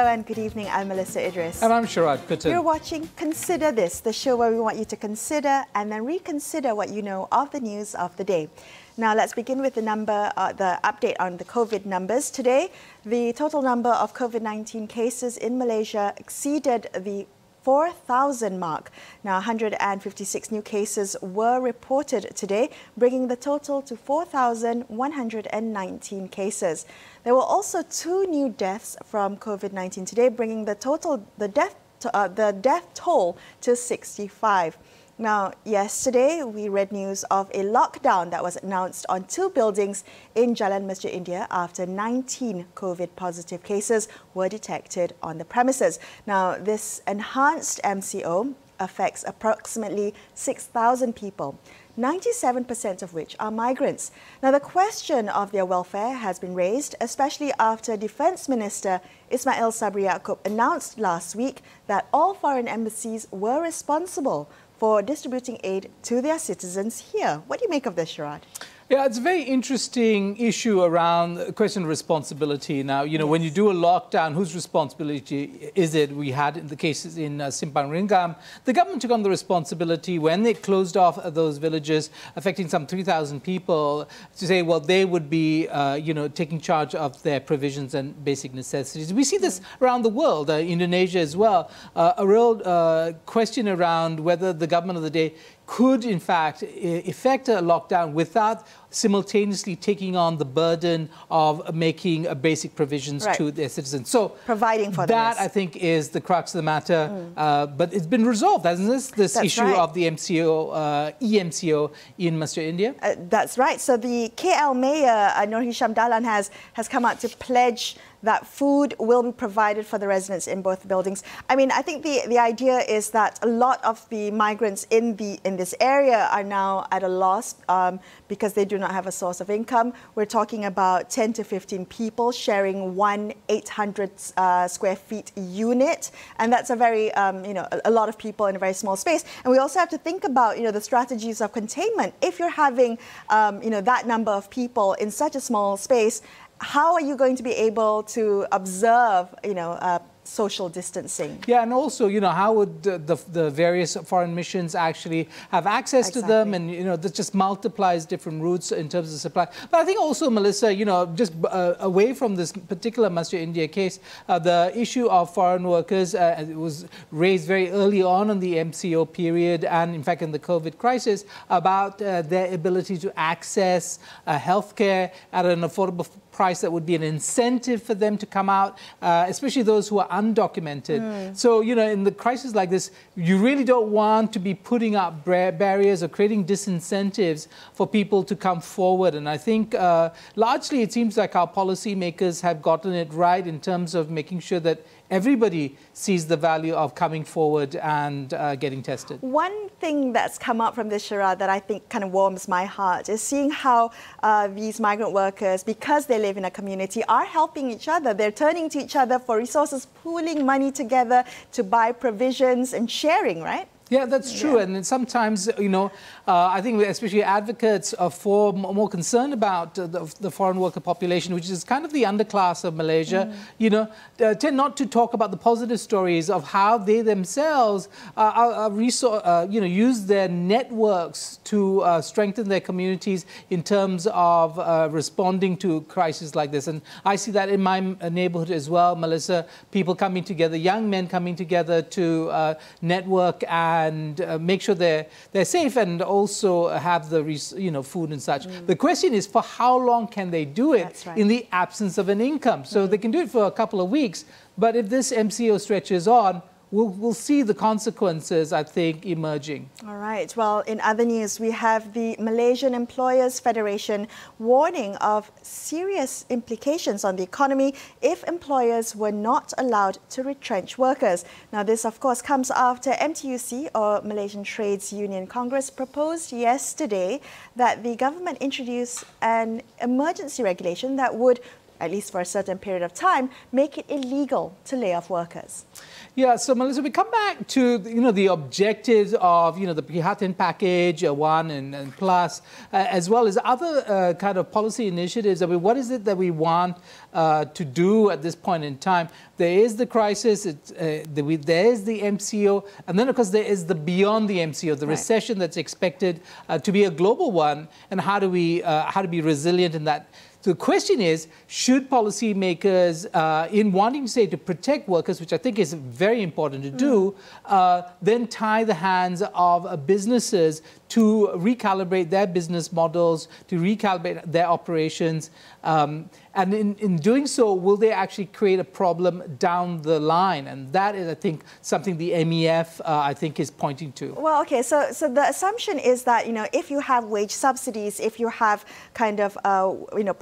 and good evening. I'm Melisa, Idris. And I'm Sharaad, Kuttan. You're watching Consider This, the show where we want you to consider and then reconsider what you know of the news of the day. Now, let's begin with the update on the COVID numbers. Today, the total number of COVID-19 cases in Malaysia exceeded the 4,000 mark. Now, 156 new cases were reported today, bringing the total to 4,119 cases. There were also 2 new deaths from COVID-19 today, bringing the death toll to 65. Now, yesterday, we read news of a lockdown that was announced on 2 buildings in Jalan Masjid India after 19 COVID-positive cases were detected on the premises. Now, this enhanced MCO affects approximately 6,000 people, 97% of which are migrants. Now, the question of their welfare has been raised, especially after Defence Minister Ismail Sabri Yaakob announced last week that all foreign embassies were responsible for distributing aid to their citizens here. What do you make of this, Sharaad? Yeah, it's a very interesting issue around the question of responsibility. Now, you know, when you do a lockdown, whose responsibility is it? We had the cases in Simpang Ringgam. The government took on the responsibility when they closed off those villages, affecting some 3,000 people, to say, well, they would be, you know, taking charge of their provisions and basic necessities. We see this around the world, Indonesia as well. A real question around whether the government of the day could, in fact, effect a lockdown without simultaneously taking on the burden of making basic provisions to their citizens. So, providing for that, I think, is the crux of the matter. But it's been resolved, hasn't it? This issue of the EMCO in Masjid India? That's right. So the KL Mayor, Nur Hisham Dahlan, has come out to pledge that food will be provided for the residents in both buildings. I mean, I think the idea is that a lot of the migrants in this area are now at a loss because they do not have a source of income. We're talking about 10 to 15 people sharing one 800 square feet unit, and that's a very, you know, a lot of people in a very small space. And we also have to think about, you know, the strategies of containment. If you're having, you know, that number of people in such a small space, how are you going to be able to observe, you know, social distancing? Yeah, and also, you know, how would the various foreign missions actually have access to them? And, you know, this just multiplies different routes in terms of supply. But I think also, Melisa, you know, just away from this particular Masjid India case, the issue of foreign workers it was raised very early on in the MCO period and, in fact, in the COVID crisis about their ability to access healthcare at an affordable price that would be an incentive for them to come out, especially those who are undocumented. So, you know, in the crisis like this, you really don't want to be putting up barriers or creating disincentives for people to come forward. And I think largely it seems like our policymakers have gotten it right in terms of making sure that everybody sees the value of coming forward and getting tested. One thing that's come up from this, Sharaad, that I think kind of warms my heart is seeing how these migrant workers, because they live in a community, are helping each other. They're turning to each other for resources, pooling money together to buy provisions and sharing, right? Yeah, that's true. And sometimes, you know, I think especially advocates are more concerned about the foreign worker population, which is kind of the underclass of Malaysia, you know, tend not to talk about the positive stories of how they themselves you know, use their networks to strengthen their communities in terms of responding to crises like this. And I see that in my neighborhood as well, Melisa, people coming together, young men coming together to network and make sure they're safe and also have the food and such. The question is, for how long can they do it in the absence of an income? So they can do it for a couple of weeks, but if this MCO stretches on, we'll see the consequences, I think, emerging. All right. Well, in other news, we have the Malaysian Employers Federation warning of serious implications on the economy if employers were not allowed to retrench workers. Now, this, of course, comes after MTUC, or Malaysian Trades Union Congress, proposed yesterday that the government introduce an emergency regulation that would at least for a certain period of time, make it illegal to lay off workers. Yeah, so Melissa, we come back to the objectives of the Prihatin package, One and Plus, as well as other kind of policy initiatives. I mean, what is it that we want to do at this point in time? There is the crisis, there is the MCO, and then of course there is the beyond the MCO, the recession that's expected to be a global one, and how to be resilient in that. So the question is, should policymakers, in wanting to say to protect workers, which I think is very important to do, then tie the hands of businesses to recalibrate their business models, to recalibrate their operations, and in doing so, will they actually create a problem down the line? And that is, I think, something the MEF, I think, is pointing to. Well, okay, so the assumption is that, if you have wage subsidies, if you have kind of,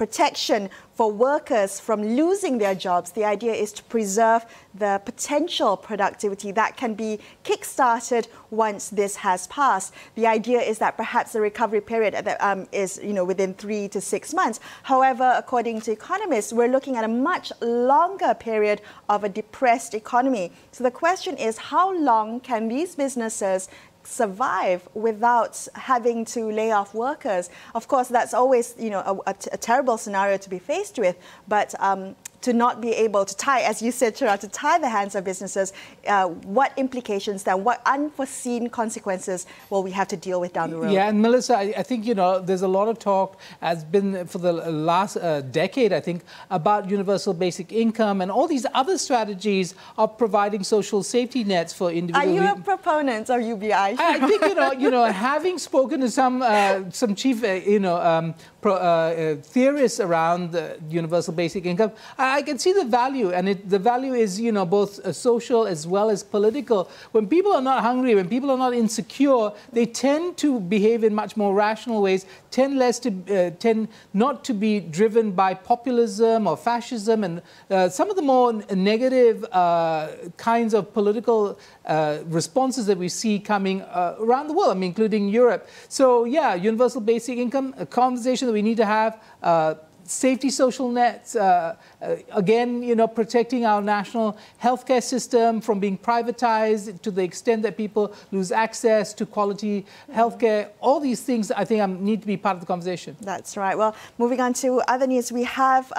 protection for workers from losing their jobs, the idea is to preserve the potential productivity that can be kick-started once this has passed. The idea is that perhaps the recovery period is, within 3 to 6 months. However, according to economists, we're looking at a much longer period of a depressed economy. So the question is, how long can these businesses survive without having to lay off workers? Of course, that's always, a terrible scenario to be faced with, but to not be able to tie, as you said, Sharaad, to tie the hands of businesses, what implications then, what unforeseen consequences will we have to deal with down the road? Yeah, and Melissa, I think, there's a lot of talk, has been for the last decade, I think, about universal basic income and all these other strategies of providing social safety nets for individuals. Are you a proponent of UBI? I think, having spoken to some chief, theorists around the universal basic income, I can see the value, and the value is, both social as well as political. When people are not hungry, when people are not insecure, they tend to behave in much more rational ways, tend not to be driven by populism or fascism and some of the more negative kinds of political responses that we see coming around the world, including Europe. So, yeah, universal basic income, a conversation that we need to have. Safety social nets, again, protecting our national healthcare system from being privatized to the extent that people lose access to quality healthcare. All these things, I think, need to be part of the conversation. That's right. Well, moving on to other news, we have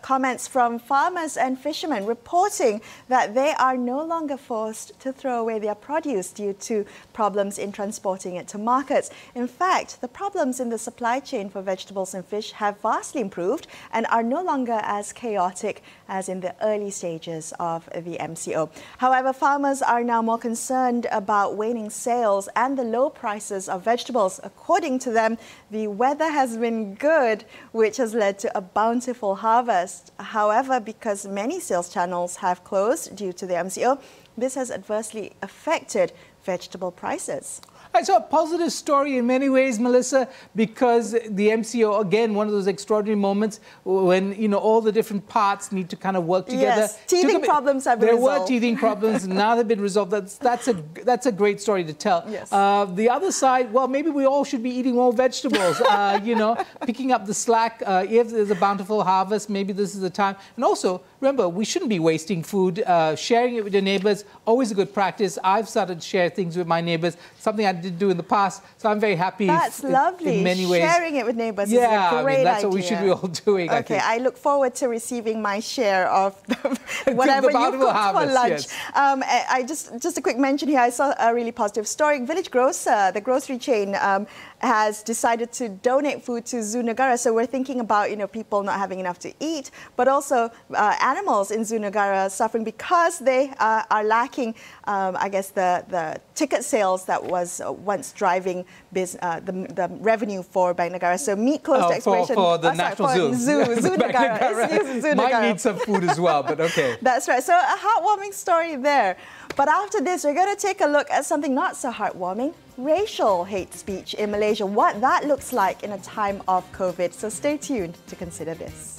comments from farmers and fishermen reporting that they are no longer forced to throw away their produce due to problems in transporting it to markets. In fact, the problems in the supply chain for vegetables and fish have vastly improved and are no longer as chaotic as in the early stages of the MCO. However, farmers are now more concerned about waning sales and the low prices of vegetables. According to them, the weather has been good, which has led to a bountiful harvest. However, because many sales channels have closed due to the MCO, this has adversely affected vegetable prices. Right, so a positive story in many ways, Melissa, because the MCO, again, one of those extraordinary moments when, all the different parts need to kind of work together. Yes, teething problems have been resolved. There were teething problems, now they've been resolved. That's a great story to tell. Yes. The other side, well, maybe we all should be eating more vegetables, picking up the slack. If there's a bountiful harvest, maybe this is the time. And also, remember, we shouldn't be wasting food. Sharing it with your neighbors, always a good practice. I've started to share things with my neighbors, something I didn't do in the past, so I'm very happy. That's lovely. In many ways. Sharing it with neighbors is a great that's idea. what we should be all doing. Okay, I look forward to receiving my share of whatever you cooked for lunch. Yes. Just a quick mention here, I saw a really positive story. Village Grocer, the grocery chain, has decided to donate food to Zoo Negara. So we're thinking about, people not having enough to eat, but also animals in Zoo Negara suffering because they are lacking, I guess, the ticket sales that was once driving the revenue for Bank Negara. So meat closed exploration. For the National Zoo. Zoo Negara. Might need some food as well, but okay. That's right. So a heartwarming story there. But after this, we're going to take a look at something not so heartwarming. Racial hate speech in Malaysia, what that looks like in a time of COVID. So stay tuned to consider this.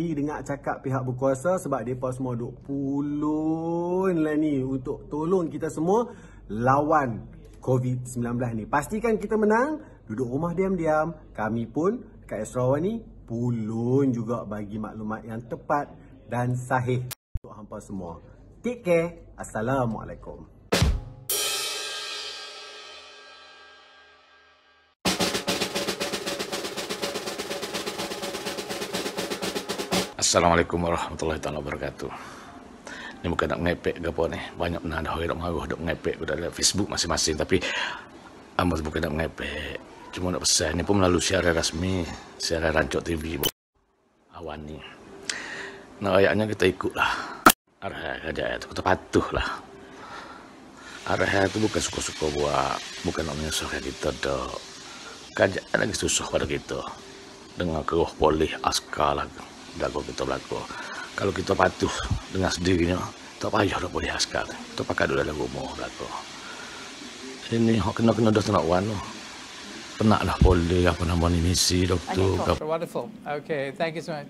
hati dengar cakap pihak berkuasa sebab mereka semua duk pulun lah ni untuk tolong kita semua lawan COVID-19 ni. Pastikan kita menang, duduk rumah diam-diam. Kami pun kat Astro AWANI pulun juga bagi maklumat yang tepat dan sahih untuk hampa semua. Take care. Assalamualaikum. Assalamualaikum warahmatullahi wabarakatuh. Ini bukan nak ngepek ke apa ni. Banyak nak ada orang nak marah, nak ngepek ke dalam Facebook masing-masing. Tapi, amat bukan nak ngepek. Cuma nak pesan. Ini pun melalui siaran rasmi. Siaran Rancok TV. AWANI. Nah, ayatnya kita ikutlah. Arahan kerja itu. Kita patuhlah. Arahan itu bukan suka-suka buat. Bukan nak menyusahkan kita. Kerja lagi susah pada kita. Dengan keruh polih, askar lah. Belaku kita belaku. Kalau kita patuh dengan sendirinya, tak payah dah boleh askar. Kita pakai dulu dalam rumah belaku. Ini kena dah nak wan. Penaklah boleh apa nama ni misi doktor. Wonderful. Okay, thank you so much.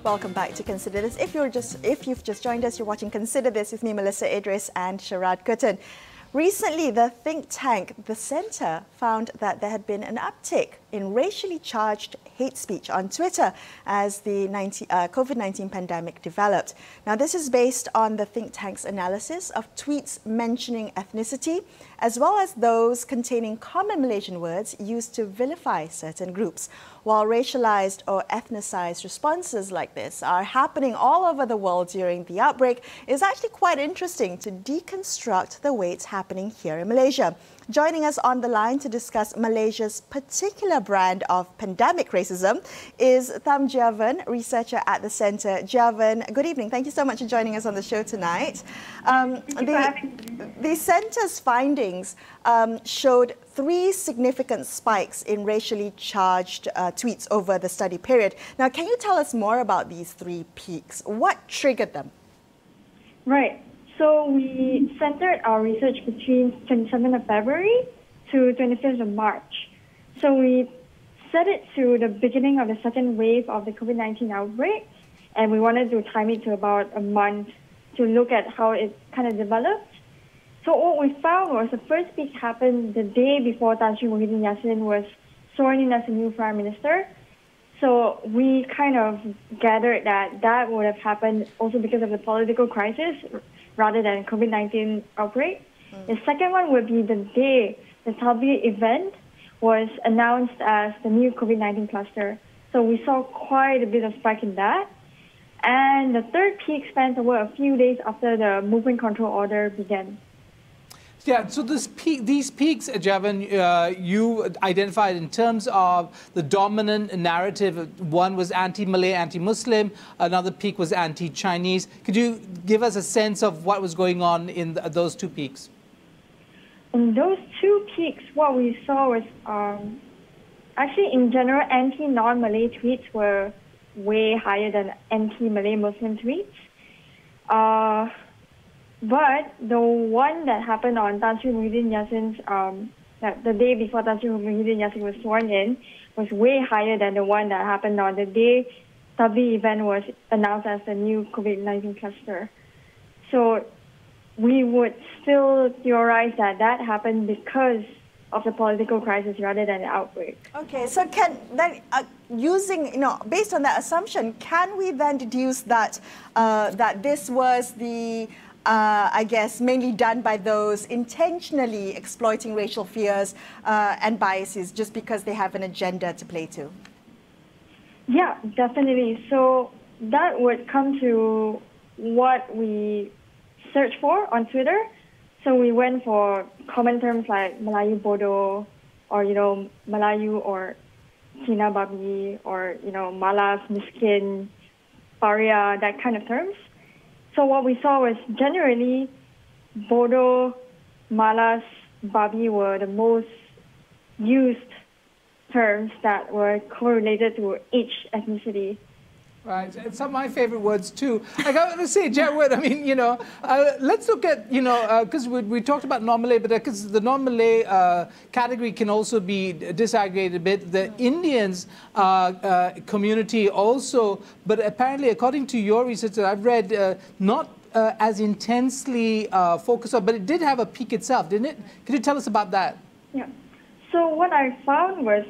Welcome back to Consider This. If you've just joined us, you're watching Consider This with me, Melisa, Idris and Sharaad Kuttan. Recently, the think tank, The Centre, found that there had been an uptick in racially charged hate speech on Twitter as the COVID-19 pandemic developed. Now, this is based on the think tank's analysis of tweets mentioning ethnicity, as well as those containing common Malaysian words used to vilify certain groups. While racialized or ethnicized responses like this are happening all over the world during the outbreak, it's actually quite interesting to deconstruct the way it's happening here in Malaysia. Joining us on the line to discuss Malaysia's particular brand of pandemic racism is Tham Jia Vern, researcher at the Centre. Jia Vern, good evening. Thank you so much for joining us on the show tonight. The Centre's findings showed 3 significant spikes in racially charged tweets over the study period. Now, can you tell us more about these 3 peaks? What triggered them? Right. So we centered our research between 27th of February to 25th of March. So we set it to the beginning of the second wave of the COVID-19 outbreak, and we wanted to time it to about a month to look at how it kind of developed. So what we found was the first peak happened the day before Tan Sri Muhyiddin Yassin was sworn in as a new Prime Minister. So we kind of gathered that that would have happened also because of the political crisis rather than COVID-19 outbreak. The second one would be the day the Tham Jia event was announced as the new COVID-19 cluster. So we saw quite a bit of spike in that. And the third peak spans over a few days after the movement control order began. Yeah, so these peaks, Javan, you identified in terms of the dominant narrative. One was anti-Malay, anti-Muslim. Another peak was anti-Chinese. Could you give us a sense of what was going on in those 2 peaks? In those 2 peaks, what we saw was actually, in general, anti-non-Malay tweets were way higher than anti-Malay Muslim tweets. But the one that happened on Tan Sri Muhyiddin Yassin's, the day before Tan Sri Muhyiddin Yassin was sworn in, was way higher than the one that happened on the day Tham Jia event was announced as the new COVID-19 cluster. So we would still theorize that that happened because of the political crisis rather than the outbreak. Okay, so can then based on that assumption, can we then deduce that that this was the I guess, mainly done by those intentionally exploiting racial fears and biases just because they have an agenda to play to? Yeah, definitely. So that would come to what we search for on Twitter. So we went for common terms like Melayu Bodoh, or, Melayu or Cina Babi, or, Malas, Miskin, Paria, that kind of terms. So what we saw was generally Bodoh, Malas, Babi were the most used terms that were correlated to each ethnicity. Right, and some of my favorite words too. I got to say, Jarwin, I mean, let's look at, because we talked about non-Malay, but because the non-Malay category can also be disaggregated a bit. The Indians community also, but apparently, according to your research that I've read, not as intensely focused on, but it did have a peak itself, didn't it? Can you tell us about that? Yeah. So what I found was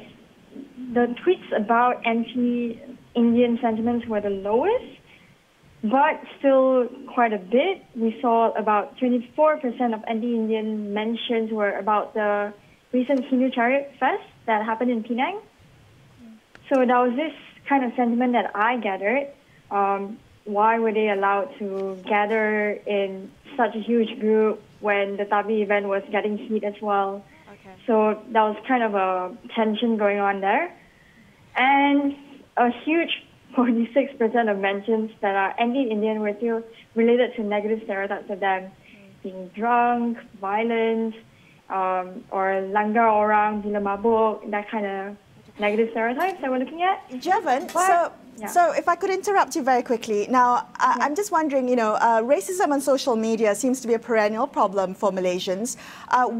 the tweets about anti-Indian sentiments were the lowest, but still quite a bit. We saw about 24% of anti-Indian mentions were about the recent Hindu Chariot Fest that happened in Penang. So that was this kind of sentiment that I gathered. Why were they allowed to gather in such a huge group when the Tabi event was getting heat as well? Okay. So that was kind of a tension going on there. And a huge 46% of mentions that are anti-Indian were still related to negative stereotypes of them being drunk, violent, or langgar orang, bila mabuk, that kind of negative stereotypes that we're looking at. Jevon, Yeah. so if I could interrupt you very quickly. Now, I'm just wondering, racism on social media seems to be a perennial problem for Malaysians.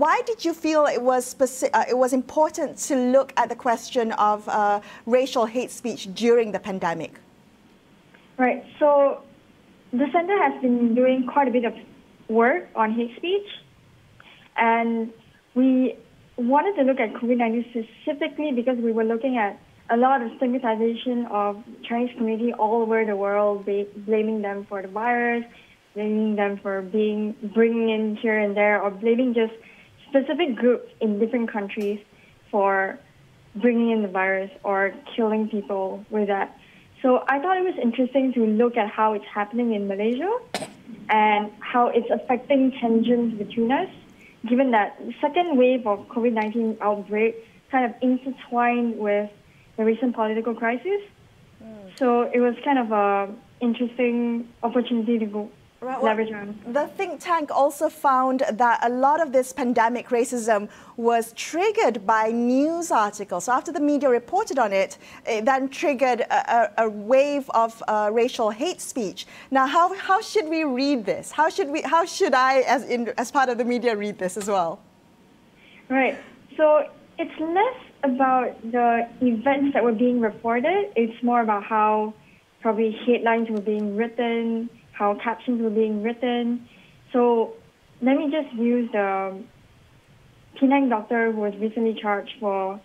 Why did you feel it was important to look at the question of racial hate speech during the pandemic? Right. So the center has been doing quite a bit of work on hate speech, and we wanted to look at COVID-19 specifically because we were looking at a lot of stigmatization of Chinese community all over the world, blaming them for the virus, blaming them for bringing in here and there, or blaming just specific groups in different countries for bringing in the virus or killing people with that. So I thought it was interesting to look at how it's happening in Malaysia and how it's affecting tensions between us, given that the second wave of COVID-19 outbreak kind of intertwined with the recent political crisis. So it was kind of an interesting opportunity to go leverage on. The think tank also found that a lot of this pandemic racism was triggered by news articles. So after the media reported on it, it then triggered a wave of racial hate speech. Now, how should we read this? How should I, as part of the media, read this as well? Right. So it's less about the events that were being reported. It's more about how probably headlines were being written, how captions were being written. So let me just use the Penang doctor who was recently charged for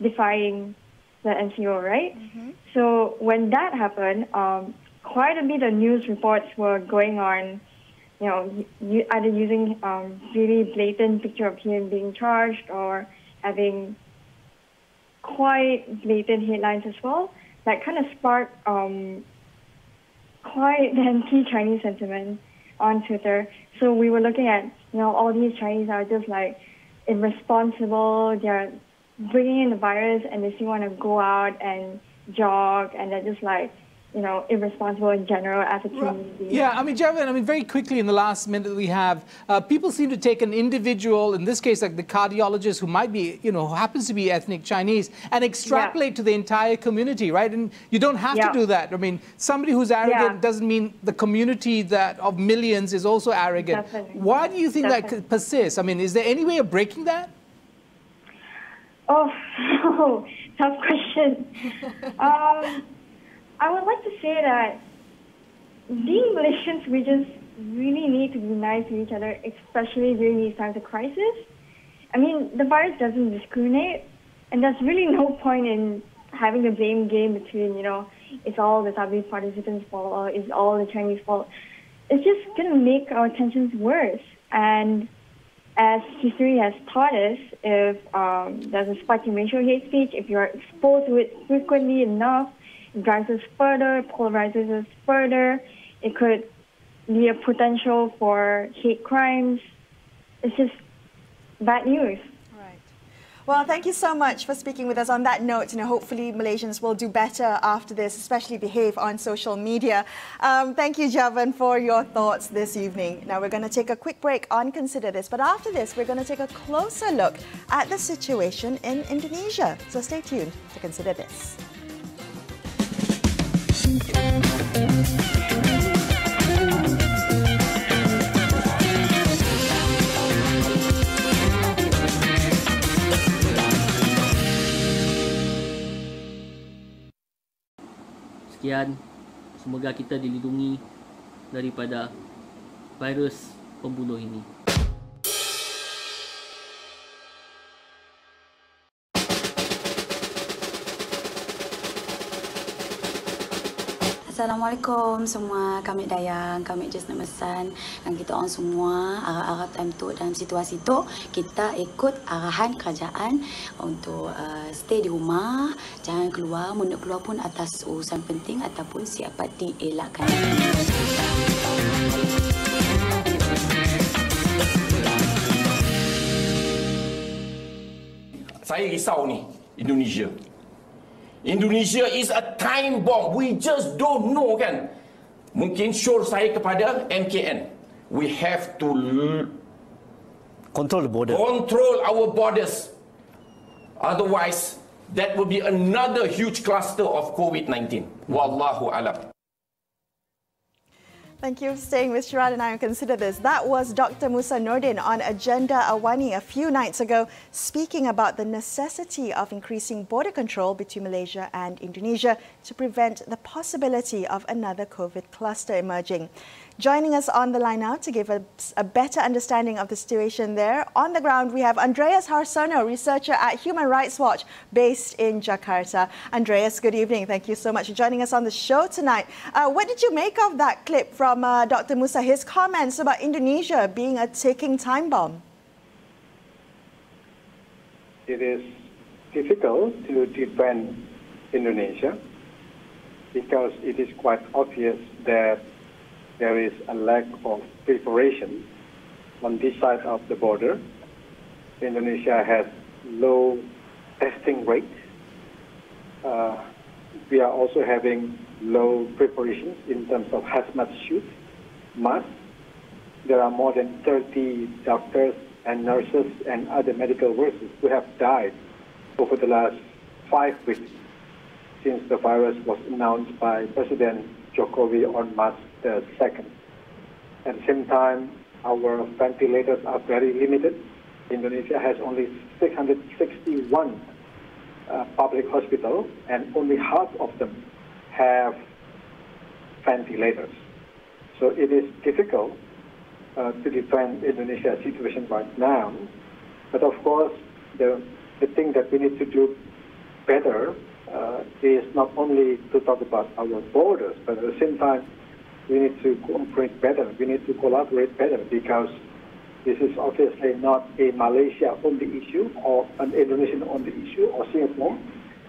defying the NCO, right? Mm-hmm. So when that happened, quite a bit of news reports were going on, either using really blatant picture of him being charged or having quite blatant headlines as well. That kind of sparked quite the anti-Chinese sentiment on Twitter. So we were looking at, all these Chinese are just like irresponsible. They're bringing in the virus and they still want to go out and jog, and they're just like, irresponsible in general as a community. Yeah, I mean, Jevon, very quickly in the last minute we have, people seem to take an individual, in this case, like the cardiologist who might be, who happens to be ethnic Chinese, and extrapolate to the entire community, right? And you don't have to do that. I mean, somebody who's arrogant doesn't mean the community of millions is also arrogant. Definitely. Why do you think that persists? I mean, is there any way of breaking that? Oh, tough question. I would like to say that being Malaysians, we just really need to be nice to each other, especially during these times of crisis. I mean, the virus doesn't discriminate, and there's really no point in having the blame game between, it's all the Tabi participants' fault or it's all the Chinese fault. It's just going to make our tensions worse. And as history has taught us, if there's a spike in racial hate speech, if you're exposed to it frequently enough, it drives us further, polarizes us further. It could be a potential for hate crimes. It's just bad news. Right. Well, thank you so much for speaking with us. On that note, hopefully Malaysians will do better after this, especially behave on social media. Thank you, Jia Vern, for your thoughts this evening. Now we're going to take a quick break on Consider This, but after this, we're going to take a closer look at the situation in Indonesia. So stay tuned to Consider This. Sekian, semoga kita dilindungi daripada virus pembunuh ini. Assalamualaikum semua, kami Dayang, kami just nak pesan dan kita orang semua arah-arah time tu dalam situasi tu kita ikut arahan kerajaan untuk stay di rumah, jangan keluar, nak keluar pun atas urusan penting ataupun siapa dielakkan. Saya risau ni Indonesia. Indonesia is a time bomb. We just don't know kan. Mungkin syur saya kepada MKN. We have to control the border. Control our borders. Otherwise, that will be another huge cluster of COVID-19. Wallahu alam. Thank you for staying with Sharaad and I on Consider This. That was Dr. Musa Nordin on Agenda AWANI a few nights ago, speaking about the necessity of increasing border control between Malaysia and Indonesia to prevent the possibility of another COVID cluster emerging. Joining us on the line now to give us a better understanding of the situation there, on the ground we have Andreas Harsono, researcher at Human Rights Watch, based in Jakarta. Andreas, good evening. Thank you so much for joining us on the show tonight. What did you make of that clip from Dr. Musa, his comments about Indonesia being a ticking time bomb? It is difficult to defend Indonesia because it is quite obvious that there is a lack of preparation on this side of the border. Indonesia has low testing rates. We are also having low preparations in terms of hazmat suits, masks. There are more than 30 doctors and nurses and other medical workers who have died over the last 5 weeks since the virus was announced by President Jokowi on March the 2nd. At the same time, our ventilators are very limited. Indonesia has only 661 public hospitals, and only half of them have ventilators. So it is difficult to defend Indonesia's situation right now. But of course, the thing that we need to do better is not only to talk about our borders, but at the same time, we need to cooperate better. We need to collaborate better because this is obviously not a Malaysia-only issue or an Indonesian-only issue or Singapore.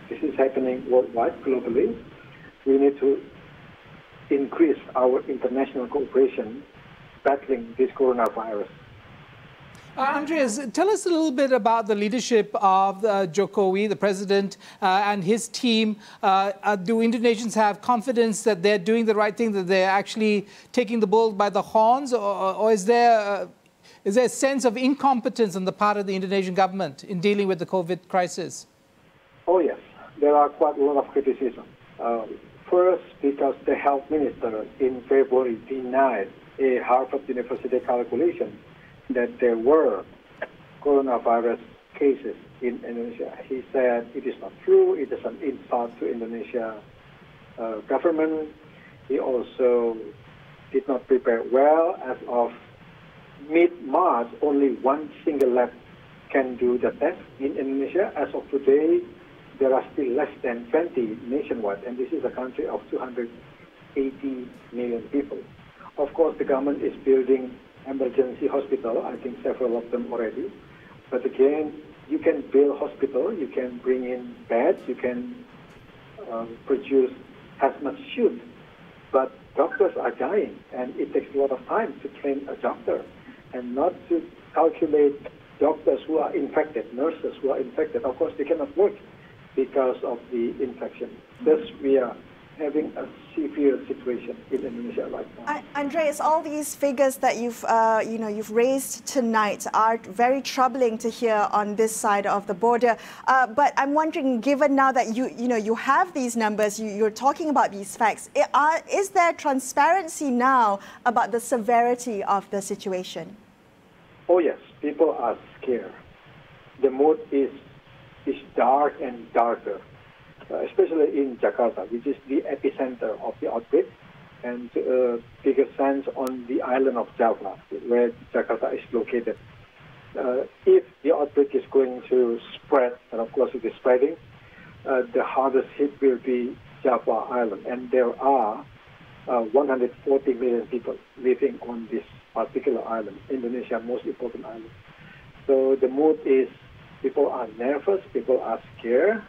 This is happening worldwide, globally. We need to increase our international cooperation battling this coronavirus. Andreas, tell us a little bit about the leadership of Jokowi, the president, and his team. Do Indonesians have confidence that they're doing the right thing, that they're actually taking the bull by the horns, or is there a sense of incompetence on the part of the Indonesian government in dealing with the COVID crisis? Oh yes, there are quite a lot of criticism. First, because the health minister in February denied a Harvard University calculation that there were coronavirus cases in Indonesia. He said it is not true, it is an insult to Indonesia government. He also did not prepare well. As of mid-March, only one single lab can do the test in Indonesia. As of today, there are still less than 20 nationwide, and this is a country of 280 million people. Of course, the government is building emergency hospital, I think several of them already. But again, you can build hospital, you can bring in beds, you can produce hazmat suits, but doctors are dying, and it takes a lot of time to train a doctor, and not to calculate doctors who are infected, nurses who are infected, of course, they cannot work because of the infection. Thus, we are having a severe situation in Indonesia right now. Andreas, all these figures that you've raised tonight are very troubling to hear on this side of the border. But I'm wondering, given now that you have these numbers, you're talking about these facts, is there transparency now about the severity of the situation? Oh yes, people are scared. The mood is dark and darker. Especially in Jakarta, which is the epicenter of the outbreak, and to a bigger sense on the island of Java, where Jakarta is located. If the outbreak is going to spread, and of course it is spreading, the hardest hit will be Java Island, and there are 140 million people living on this particular island, Indonesia's most important island. So the mood is, people are nervous, people are scared.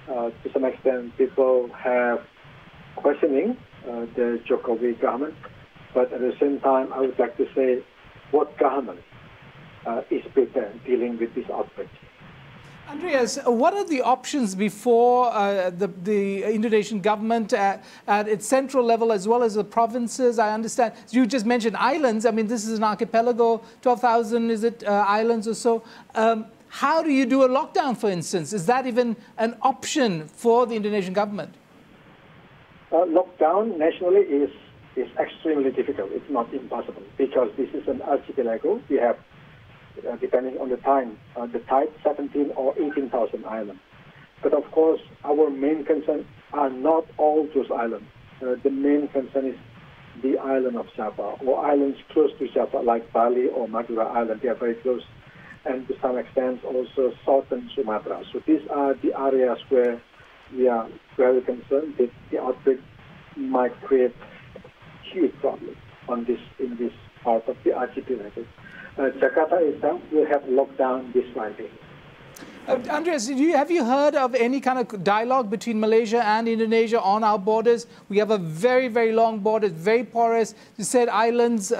To some extent, people have questioning the Jokowi government, but at the same time, I would like to say, what government is prepared dealing with this outbreak? Andreas, what are the options before the Indonesian government at its central level as well as the provinces? I understand you just mentioned islands. I mean, this is an archipelago, 12,000 is it islands or so. How do you do a lockdown, for instance? Is that even an option for the Indonesian government? Lockdown nationally is extremely difficult. It's not impossible because this is an archipelago. We have, depending on the tide, 17 or 18,000 islands. But of course, our main concern are not all those islands. The main concern is the island of Java or islands close to Java, like Bali or Madura Island. They are very close. And to some extent also southern Sumatra. So these are the areas where we are very concerned that the outbreak might create huge problems in this part of the archipelago. Jakarta itself will have lockdown this Friday. Andreas, have you heard of any kind of dialogue between Malaysia and Indonesia on our borders? We have a very, very long border, very porous. You said islands,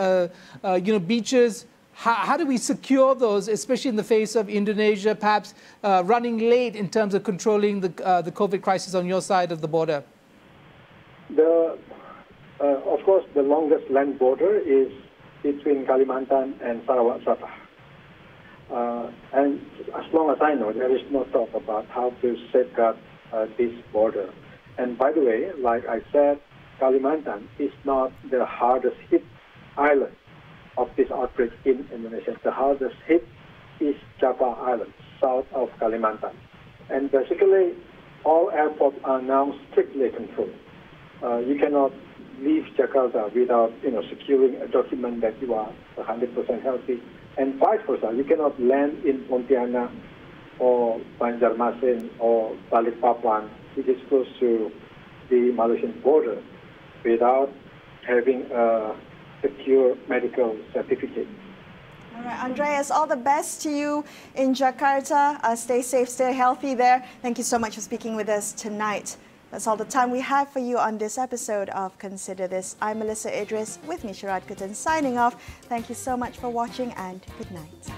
beaches. How do we secure those, especially in the face of Indonesia perhaps running late in terms of controlling the COVID crisis on your side of the border? Of course, the longest land border is between Kalimantan and Sarawak Sabah. And as long as I know, there is no talk about how to safeguard this border. And by the way, like I said, Kalimantan is not the hardest hit island of this outbreak in Indonesia. The hardest hit is Java Island, south of Kalimantan. And basically, all airports are now strictly controlled. You cannot leave Jakarta without, securing a document that you are 100% healthy. And vice versa, you cannot land in Pontianak or Banjarmasin or Balikpapan, which is close to the Malaysian border, without having a secure medical certificate. All right, Andreas, all the best to you in Jakarta. Stay safe, stay healthy there. Thank you so much for speaking with us tonight. That's all the time we have for you on this episode of Consider This. I'm Melisa Idris, with me Sharaad Kuttan, signing off. Thank you so much for watching and good night.